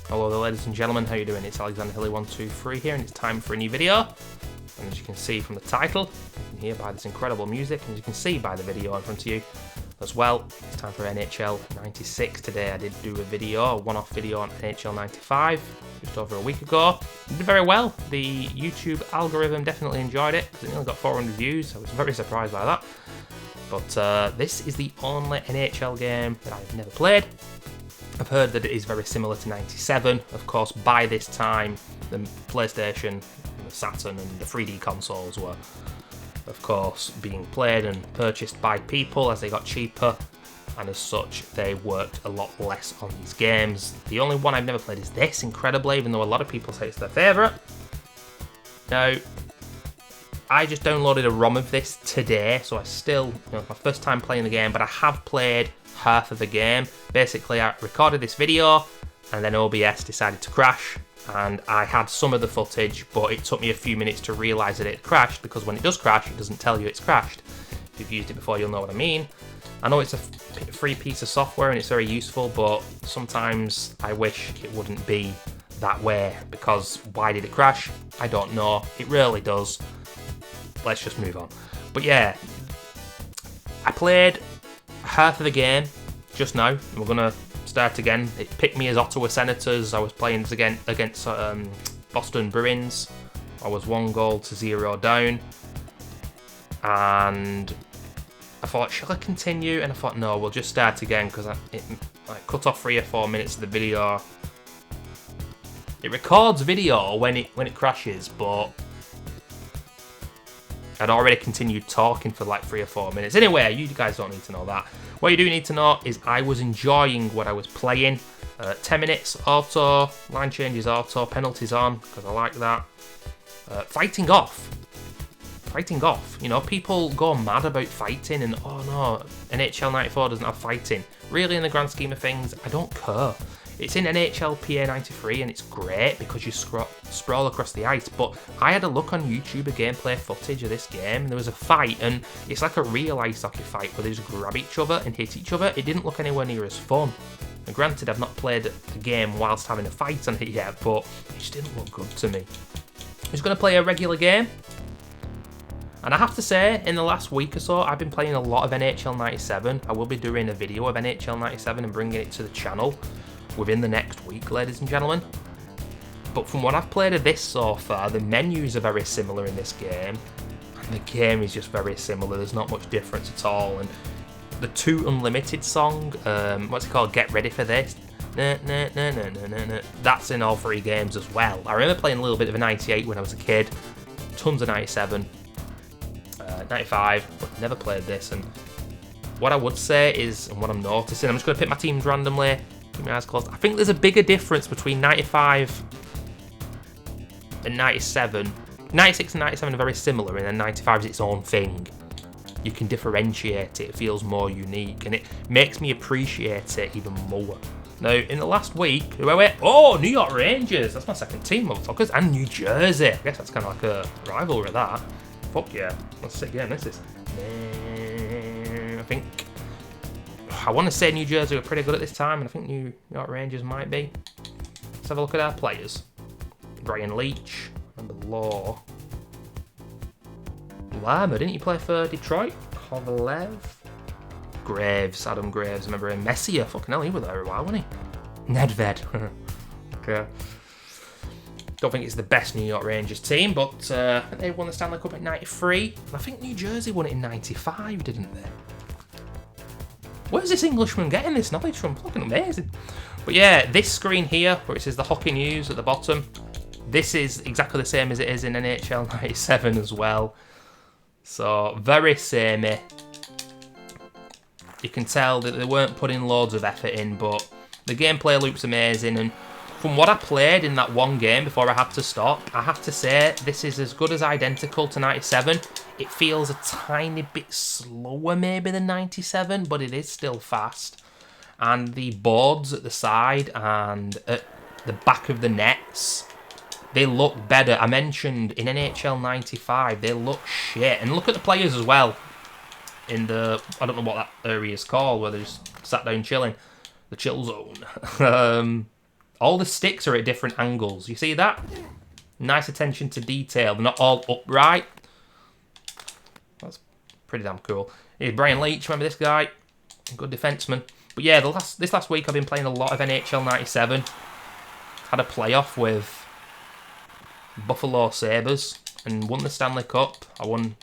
Hello there, ladies and gentlemen, how you doing? It's Alexander Hilly123 here, and it's time for a new video. And as you can see from the title, you can hear by this incredible music, and as you can see by the video in front of you as well, it's time for NHL 96 today. I did do a video, a one-off video on NHL 95 just over a week ago. It did very well. The YouTube algorithm definitely enjoyed it because it only got 400 views. I was very surprised by that. But this is the only NHL game that I've never played. I've heard that it is very similar to 97. Of course, by this time, the PlayStation, the Saturn and the 3D consoles were, of course, being played and purchased by people as they got cheaper, and as such, they worked a lot less on these games. The only one I've never played is this, incredibly, even though a lot of people say it's their favourite. Now, I just downloaded a ROM of this today, so I still, it's my first time playing the game, but I have played half of the game. Basically, I recorded this video and then OBS decided to crash, and I had some of the footage, but it took me a few minutes to realise that it crashed, because when it does crash, it doesn't tell you it's crashed. If you've used it before, you'll know what I mean. I know it's a free piece of software and it's very useful, but sometimes I wish it wouldn't be that way, because why did it crash? I don't know. It rarely does. Let's just move on. But yeah, I played half of the game just now, and we're gonna start again. It picked me as Ottawa Senators. I was playing this again against Boston Bruins. I was 1-0 down, and I thought, shall I continue? And I thought, no, we'll just start again, because it cut off 3 or 4 minutes of the video. It records video when it crashes, but I'd already continued talking for like 3 or 4 minutes. Anyway, you guys don't need to know that. What you do need to know is I was enjoying what I was playing. 10 minutes auto, line changes auto, penalties on, because I like that. Fighting off. Fighting off. You know, people go mad about fighting and, oh no, NHL 94 doesn't have fighting. Really, in the grand scheme of things, I don't care. It's in NHL PA 93 and it's great because you sprawl across the ice, but I had a look on YouTube of gameplay footage of this game, and there was a fight, and it's like a real ice hockey fight where they just grab each other and hit each other. It didn't look anywhere near as fun. And granted, I've not played the game whilst having a fight on it yet, but it just didn't look good to me. I'm just going to play a regular game. And I have to say, in the last week or so, I've been playing a lot of NHL 97. I will be doing a video of NHL 97 and bringing it to the channel within the next week, ladies and gentlemen. But from what I've played of this so far, the menus are very similar in this game, and the game is just very similar. There's not much difference at all. And the 2 Unlimited song, what's it called? Get Ready for This. That's in all 3 games as well. I remember playing a little bit of a 98 when I was a kid, tons of 97, 95, but never played this. And what I would say is, and what I'm noticing, I'm just going to pick my teams randomly. Keep my eyes closed. I think there's a bigger difference between 95 and 97. 96 and 97 are very similar, and then 95 is its own thing. You can differentiate it. It feels more unique, and it makes me appreciate it even more. Now, in the last week, oh, New York Rangers. That's my second team, motherfuckers. And New Jersey. I guess that's kind of like a rivalry, that. Fuck yeah. Let's see again. This is... I think... I want to say New Jersey were pretty good at this time, and I think New York Rangers might be. Let's have a look at our players. Brian Leach, number Law. Lama, didn't you play for Detroit? Kovalev. Graves, Adam Graves, remember him. Messier, fucking hell, he was there a while, wasn't he? Nedved. Okay. Don't think it's the best New York Rangers team, but they won the Stanley Cup in 93. And I think New Jersey won it in 95, didn't they? Where's this Englishman getting this knowledge from? Fucking amazing. But yeah, this screen here, where it says the hockey news at the bottom, this is exactly the same as it is in NHL 97 as well. So, very samey. You can tell that they weren't putting loads of effort in, but the gameplay looks amazing. And from what I played in that one game before I had to stop, I have to say this is as good as identical to 97. It feels a tiny bit slower maybe than 97, but it is still fast. And the boards at the side and at the back of the nets, they look better. I mentioned in NHL 95, they look shit. And look at the players as well. In the, I don't know what that area is called, where they just sat down chilling. The chill zone. All the sticks are at different angles. You see that? Nice attention to detail. They're not all upright. That's pretty damn cool. Here's Brian Leach. Remember this guy? Good defenseman. But yeah, this last week I've been playing a lot of NHL 97. Had a playoff with Buffalo Sabres and won the Stanley Cup. I won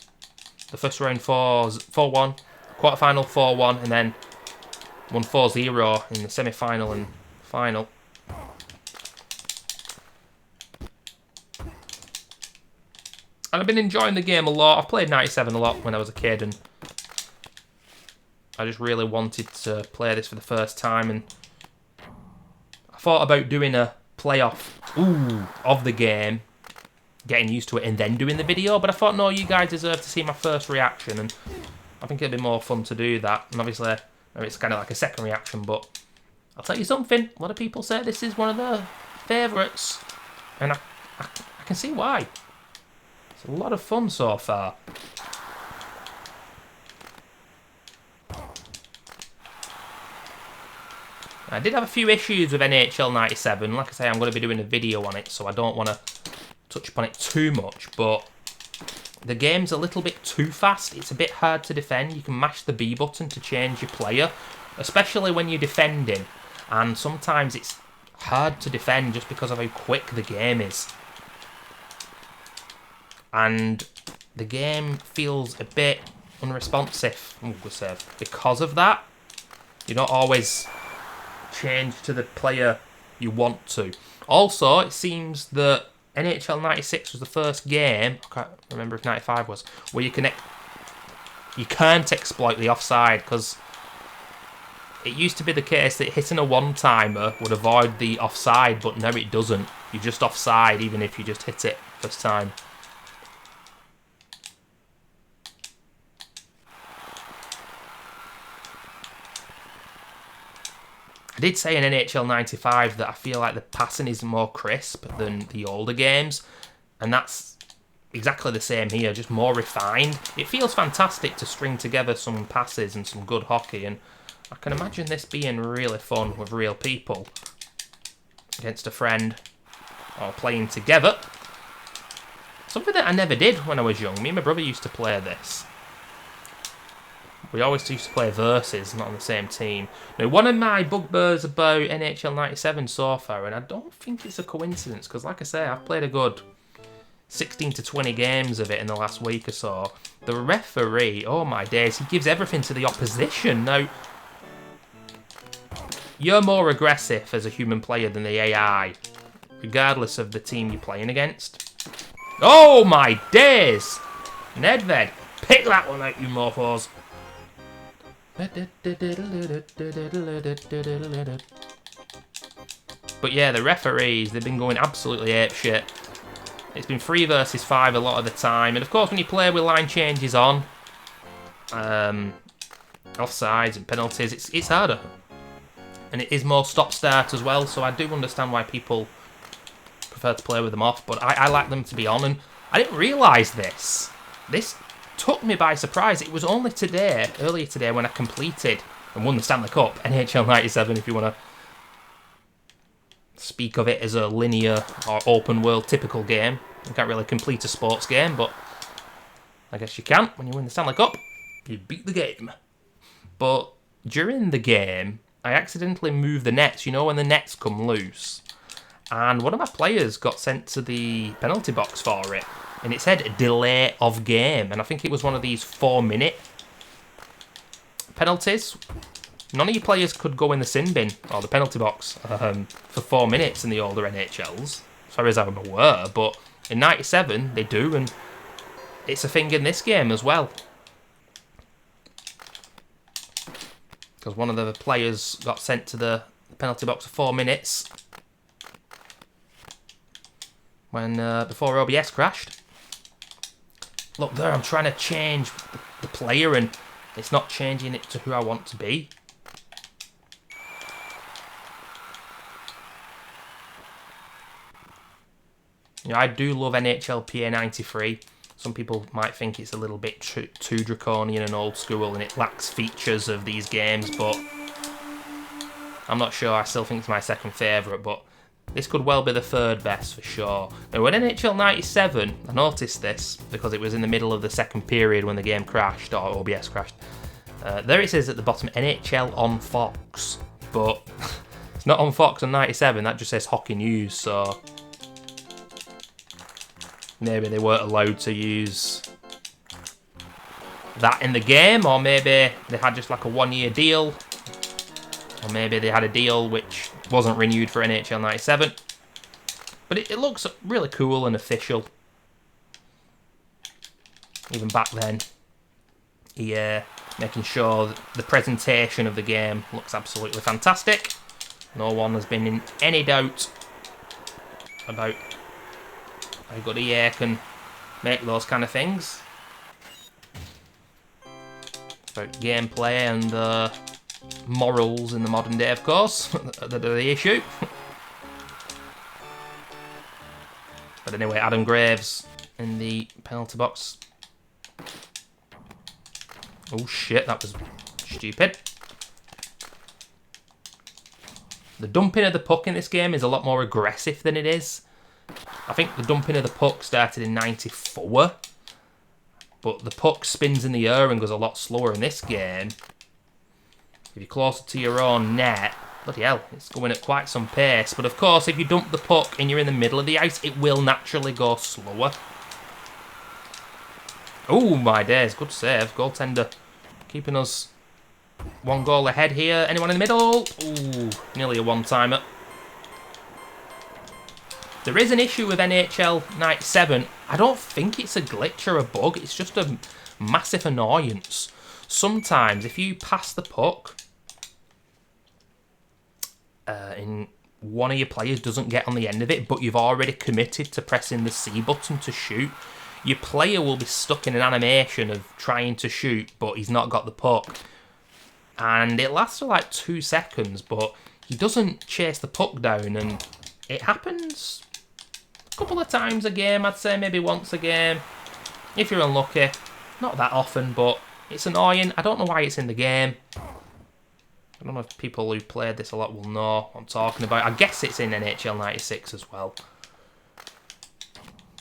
the first round 4-1, quarterfinal 4-1, and then won 4-0 in the semi-final and final. And I've been enjoying the game a lot. I've played 97 a lot when I was a kid, and I just really wanted to play this for the first time, and I thought about doing a playoff of the game, getting used to it, and then doing the video, but I thought, no, you guys deserve to see my first reaction, and I think it'd be more fun to do that. And obviously, it's kind of like a second reaction, but I'll tell you something, a lot of people say this is one of their favourites, and I can see why. It's a lot of fun so far. I did have a few issues with NHL 97. Like I say, I'm going to be doing a video on it, so I don't want to touch upon it too much, but the game's a little bit too fast. It's a bit hard to defend. You can mash the B button to change your player, especially when you're defending, and sometimes it's hard to defend just because of how quick the game is. And the game feels a bit unresponsive, good save, because of that. You don't always change to the player you want to. Also, it seems that NHL 96 was the first game, I can't remember if 95 was, where you can't exploit the offside, because it used to be the case that hitting a one-timer would avoid the offside, but now it doesn't. You're just offside even if you just hit it first time. I did say in NHL 95 that I feel like the passing is more crisp than the older games, and that's exactly the same here, just more refined. It feels fantastic to string together some passes and some good hockey, and I can imagine this being really fun with real people against a friend or playing together. Something that I never did when I was young. Me and my brother used to play this. We always used to play versus, not on the same team. Now, one of my bugbears about NHL 97 so far, and I don't think it's a coincidence, because like I say, I've played a good 16 to 20 games of it in the last week or so. The referee, oh my days, he gives everything to the opposition. Now, you're more aggressive as a human player than the AI, regardless of the team you're playing against. Oh my days! Nedved, pick that one out, you mofos. But yeah, the referees, they've been going absolutely apeshit. It's been 3 versus 5 a lot of the time, and of course when you play with line changes on, offsides and penalties, it's harder. And it is more stop-start as well, so I do understand why people prefer to play with them off, but I like them to be on, and I didn't realise this. This took me by surprise. It was only earlier today, when I completed and won the Stanley Cup, NHL 97, if you want to speak of it as a linear or open world typical game. You can't really complete a sports game, but I guess you can. When you win the Stanley Cup, you beat the game. But during the game, I accidentally moved the nets, you know when the nets come loose, and one of my players got sent to the penalty box for it. And it said delay of game, and I think it was one of these 4-minute penalties. None of your players could go in the sin bin or the penalty box for 4 minutes in the older NHLs, as far as I'm aware. But in 97, they do, and it's a thing in this game as well. Because one of the players got sent to the penalty box for 4 minutes when before OBS crashed. Look there, I'm trying to change the player and it's not changing it to who I want to be. You know, I do love NHL PA 93. Some people might think it's a little bit too draconian and old school and it lacks features of these games, but I'm not sure. I still think it's my second favourite, but This could well be the third best for sure. Now, when NHL 97, I noticed this because it was in the middle of the second period when the game crashed, or OBS crashed. There it says at the bottom, NHL on Fox, but it's not on Fox on 97, that just says Hockey News, so maybe they weren't allowed to use that in the game, or maybe they had just like a 1-year deal, or maybe they had a deal which wasn't renewed for NHL 97. But it looks really cool and official. Even back then, making sure that the presentation of the game looks absolutely fantastic. No one has been in any doubt about how good EA can make those kind of things. About gameplay and morals in the modern day, of course, that are the issue. But anyway, Adam Graves in the penalty box. Oh shit, that was stupid. The dumping of the puck in this game is a lot more aggressive than it is. I think the dumping of the puck started in 94, but the puck spins in the air and goes a lot slower in this game. If you're closer to your own net, bloody hell, it's going at quite some pace. But of course, if you dump the puck and you're in the middle of the ice, it will naturally go slower. Oh my days, good save. Goaltender keeping us 1 goal ahead here. Anyone in the middle? Ooh, nearly a one-timer. There is an issue with NHL 97. I don't think it's a glitch or a bug. It's just a massive annoyance. Sometimes, if you pass the puck and one of your players doesn't get on the end of it, but you've already committed to pressing the C button to shoot, your player will be stuck in an animation of trying to shoot, but he's not got the puck. And it lasts for like 2 seconds, but he doesn't chase the puck down, and it happens a couple of times a game, I'd say, maybe once a game. If you're unlucky, not that often, but it's annoying. I don't know why it's in the game. I don't know if people who played this a lot will know what I'm talking about. I guess it's in NHL 96 as well.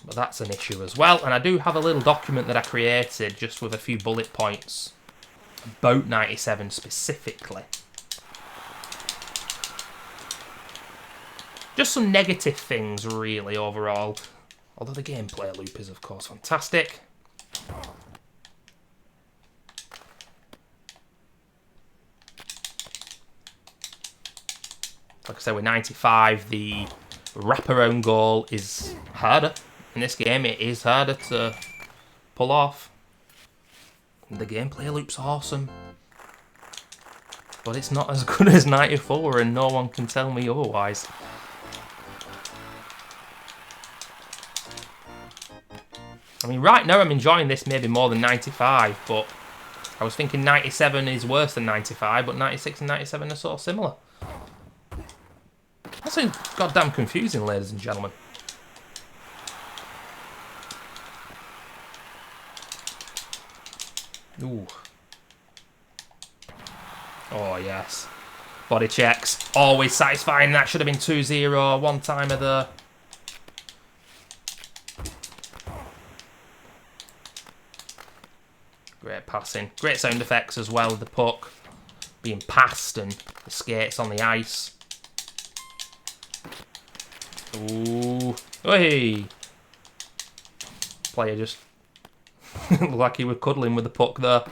But that's an issue as well. And I do have a little document that I created just with a few bullet points about 97 specifically. Just some negative things, really, overall. Although the gameplay loop is, of course, fantastic. Like I said, with 95, the wraparound goal is harder. In this game, it is harder to pull off. The gameplay loop's awesome. But it's not as good as 94, and no one can tell me otherwise. I mean, right now I'm enjoying this maybe more than 95, but I was thinking 97 is worse than 95, but 96 and 97 are sort of similar. That sounds goddamn confusing, ladies and gentlemen. Ooh. Oh, yes. Body checks. Always satisfying. That should have been 2-0. One-timer there. Great passing. Great sound effects as well. The puck being passed and the skates on the ice. Ooh. Hey. Player just looked like he was cuddling with the puck there.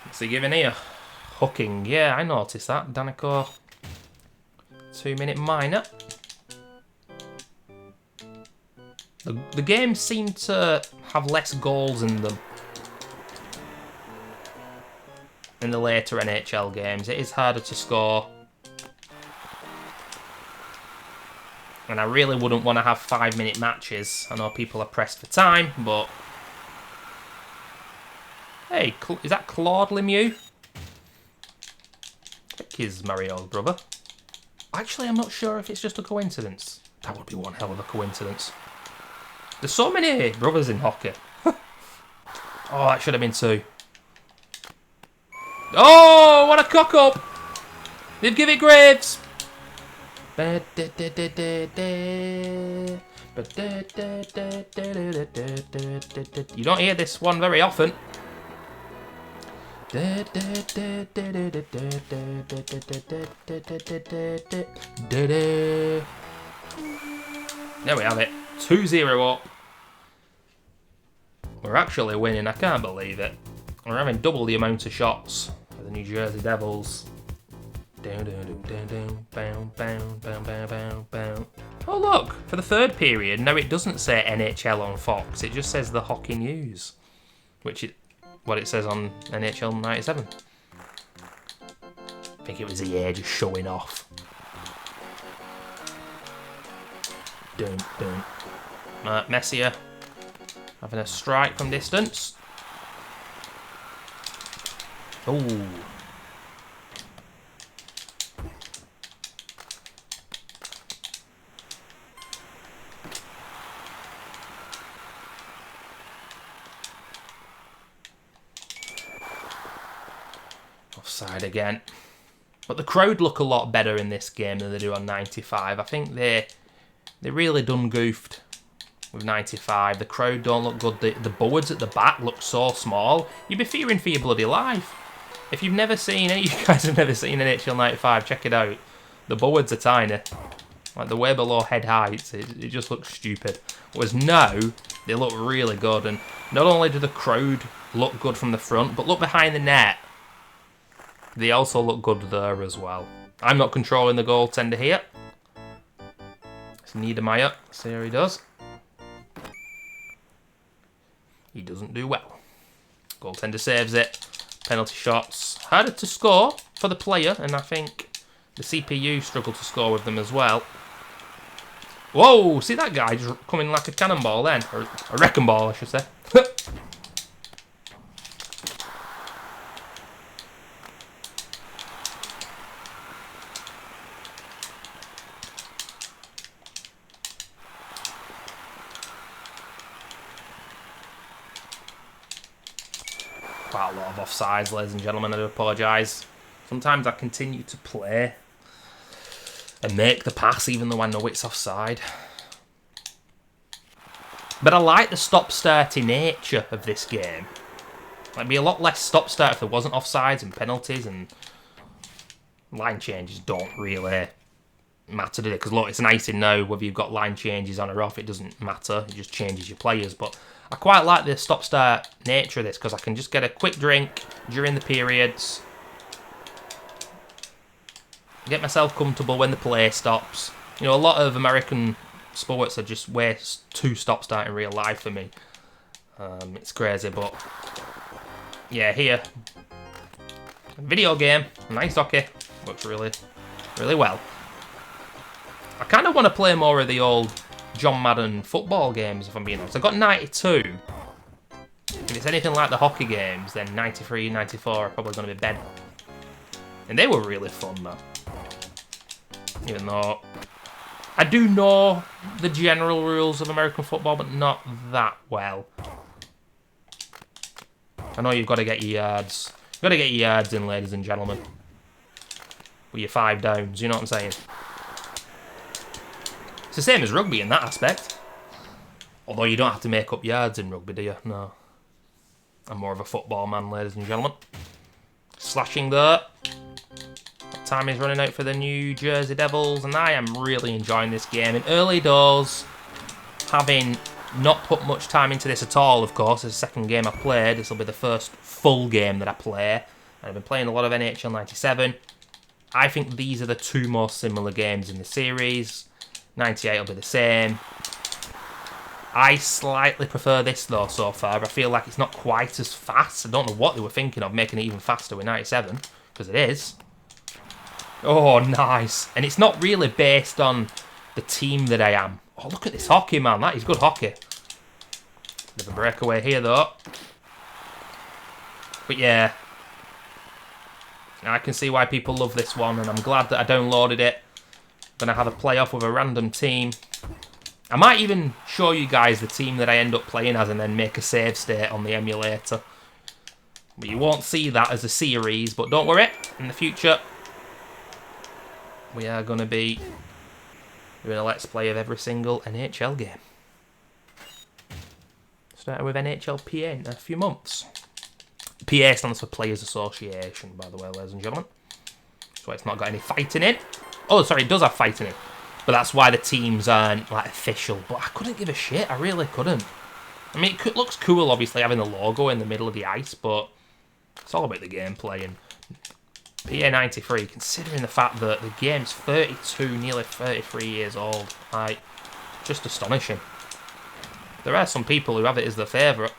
What's he giving here? Hooking. Yeah, I noticed that. Danico. 2-minute minor. The game seemed to have less goals in them in the later NHL games. It is harder to score. And I really wouldn't want to have 5-minute matches. I know people are pressed for time, but... Hey, is that Claude Lemieux? I think he's Mario's brother. Actually, I'm not sure if it's just a coincidence. That would be one hell of a coincidence. There's so many brothers in hockey. Oh, that should have been 2. Oh, what a cock up! They've given it Graves. You don't hear this one very often. There we have it. 2-0 up. We're actually winning. I can't believe it. We're having double the amount of shots for the New Jersey Devils. Oh look, for the third period, no, it doesn't say NHL on Fox. It just says the Hockey News, which is what it says on NHL 97. I think it was EA just showing off. Messier having a strike from distance. Oh. Offside again. But the crowd look a lot better in this game than they do on 95. I think they really done goofed with 95. The crowd don't look good. The boards at the back look so small. You'd be fearing for your bloody life. If you've never seen it, you guys have never seen an NHL 95, check it out. The boards are tiny. Like, they're way below head height. It just looks stupid. Whereas now, they look really good. And not only do the crowd look good from the front, but look behind the net. They also look good there as well. I'm not controlling the goaltender here. It's Niedermeyer. See how he does. He doesn't do well. Goaltender saves it. Penalty shots. Harder to score for the player, and I think the CPU struggled to score with them as well. Whoa! See that guy just coming like a cannonball then? Or a wrecking ball, I should say. Quite a lot of offsides, ladies and gentlemen. I do apologise. Sometimes I continue to play and make the pass even though I know it's offside. But I like the stop-starty nature of this game. It'd be a lot less stop-start if there wasn't offsides and penalties, and line changes don't really matter, do they? Because look, it's nice to know whether you've got line changes on or off. It doesn't matter. It just changes your players. But I quite like the stop-start nature of this because I can just get a quick drink during the periods, get myself comfortable when the play stops. You know, a lot of American sports are just way too stop-start in real life for me. It's crazy, but yeah, here, video game, nice hockey, works really, really well. I kind of want to play more of the old John Madden football games, if I'm being honest. I've got 92. If it's anything like the hockey games, then 93, 94 are probably going to be better. And they were really fun, though. Even though I do know the general rules of American football, but not that well. I know you've got to get your yards. You've got to get your yards in, ladies and gentlemen. With your 5 downs, you know what I'm saying? It's the same as rugby in that aspect. Although you don't have to make up yards in rugby, do you? No. I'm more of a football man, ladies and gentlemen. Slashing there. Time is running out for the New Jersey Devils, and I am really enjoying this game. In early doors, having not put much time into this at all, of course. It's the second game I played. This will be the first full game that I play. And I've been playing a lot of NHL 97. I think these are the 2 most similar games in the series. 98 will be the same. I slightly prefer this though so far. I feel like it's not quite as fast. I don't know what they were thinking of making it even faster with 97, because it is. Oh, nice. And it's not really based on the team that I am. Oh, look at this hockey, man. That is good hockey. Bit of a breakaway here though. But yeah, I can see why people love this one, and I'm glad that I downloaded it. Gonna have a playoff with a random team. I might even show you guys the team that I end up playing as and then make a save state on the emulator. But you won't see that as a series, but don't worry, in the future we are going to be doing a let's play of every single NHL game. Starting with NHL PA in a few months. PA stands for Players Association, by the way, ladies and gentlemen. So it's not got any fighting in. Oh, sorry, it does have fighting in. But that's why the teams aren't, like, official. But I couldn't give a shit. I really couldn't. I mean, it looks cool, obviously, having the logo in the middle of the ice, but it's all about the gameplay. And PA 93, considering the fact that the game's 32, nearly 33 years old, like, just astonishing. There are some people who have it as their favourite.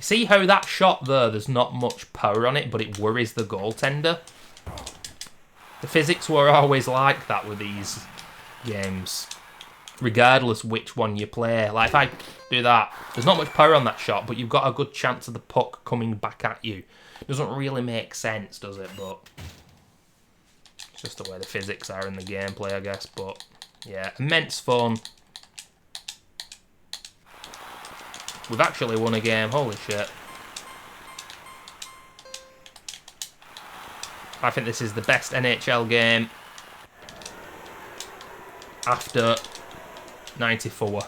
See how that shot there, there's not much power on it, but it worries the goaltender? The physics were always like that with these games, regardless which one you play. Like, if I do that, there's not much power on that shot, but you've got a good chance of the puck coming back at you. Doesn't really make sense, does it? But it's just the way the physics are in the gameplay, I guess. But, yeah, immense fun. We've actually won a game, holy shit. I think this is the best NHL game after 94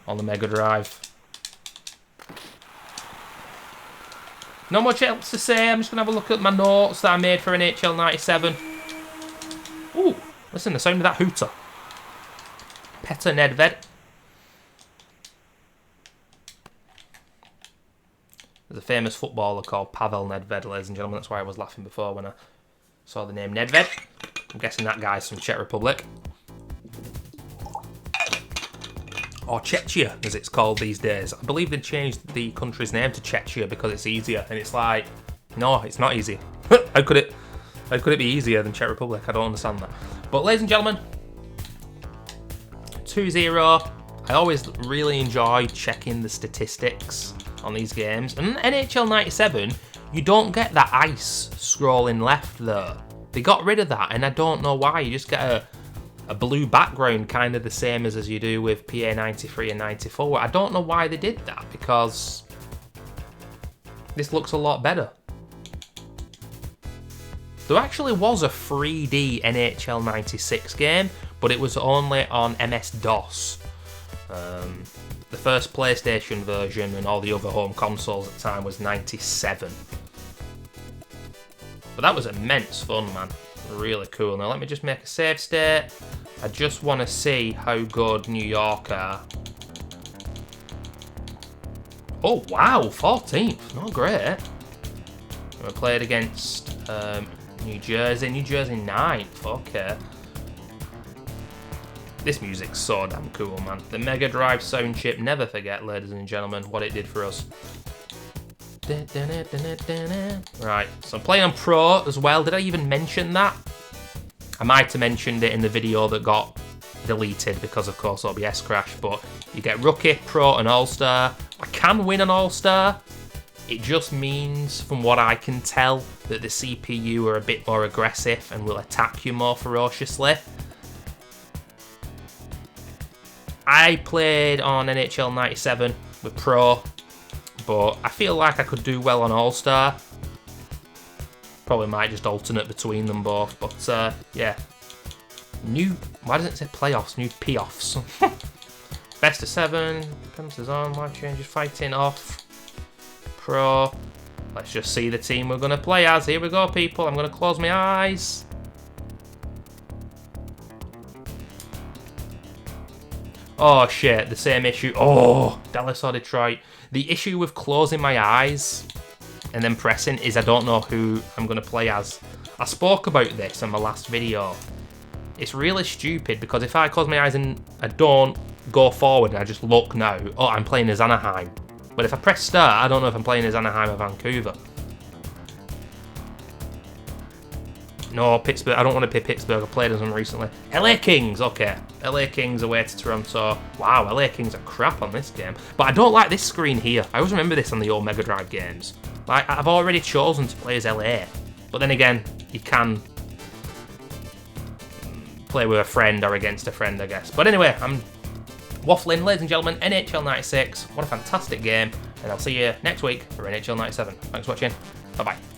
on the Mega Drive. Not much else to say, I'm just going to have a look at my notes that I made for NHL 97. Ooh, listen, the sound of that hooter. Petr Nedved. There's a famous footballer called Pavel Nedved, ladies and gentlemen. That's why I was laughing before when I saw the name Nedved. I'm guessing that guy's from Czech Republic. Or Czechia, as it's called these days. I believe they changed the country's name to Czechia because it's easier. And it's like, no, it's not easy. How could it be easier than Czech Republic? I don't understand that. But ladies and gentlemen, 2-0. I always really enjoy checking the statistics on these games. And NHL 97, you don't get that ice scrolling left there. They got rid of that, and I don't know why. You just get a blue background, kind of the same as you do with PA 93 and 94. I don't know why they did that, because this looks a lot better. There actually was a 3D NHL 96 game, but it was only on MS-DOS. The first PlayStation version and all the other home consoles at the time was 97. But that was immense fun, man. Really cool. Now let me just make a save state. I just want to see how good New York are. Oh wow, 14th. Not great. We played against New Jersey. New Jersey 9th. Okay. This music's so damn cool, man. The Mega Drive sound chip, never forget, ladies and gentlemen, what it did for us. Right, so I'm playing on Pro as well. Did I even mention that? I might have mentioned it in the video that got deleted because, of course, OBS crash, but you get Rookie, Pro, and All-Star. I can win an All-Star. It just means, from what I can tell, that the CPU are a bit more aggressive and will attack you more ferociously. I played on NHL 97 with Pro, but I feel like I could do well on All-Star. Probably might just alternate between them both, but yeah. Why doesn't it say playoffs? New P-offs. Best of 7, penalties on, life changes, fighting off. Pro. Let's just see the team we're going to play as. Here we go, people. I'm going to close my eyes. Oh shit, the same issue. Oh, Dallas or Detroit. The issue with closing my eyes and then pressing is I don't know who I'm going to play as. I spoke about this in my last video. It's really stupid because if I close my eyes and I don't go forward and I just look now, oh, I'm playing as Anaheim. But if I press start, I don't know if I'm playing as Anaheim or Vancouver. No, Pittsburgh. I don't want to play Pittsburgh. I played as them recently. LA Kings, okay. LA Kings away to Toronto. Wow, LA Kings are crap on this game. But I don't like this screen here. I always remember this on the old Mega Drive games. Like, I've already chosen to play as LA. But then again, you can play with a friend or against a friend, I guess. But anyway, I'm waffling, ladies and gentlemen. NHL 96, what a fantastic game, and I'll see you next week for NHL 97. Thanks for watching. Bye bye.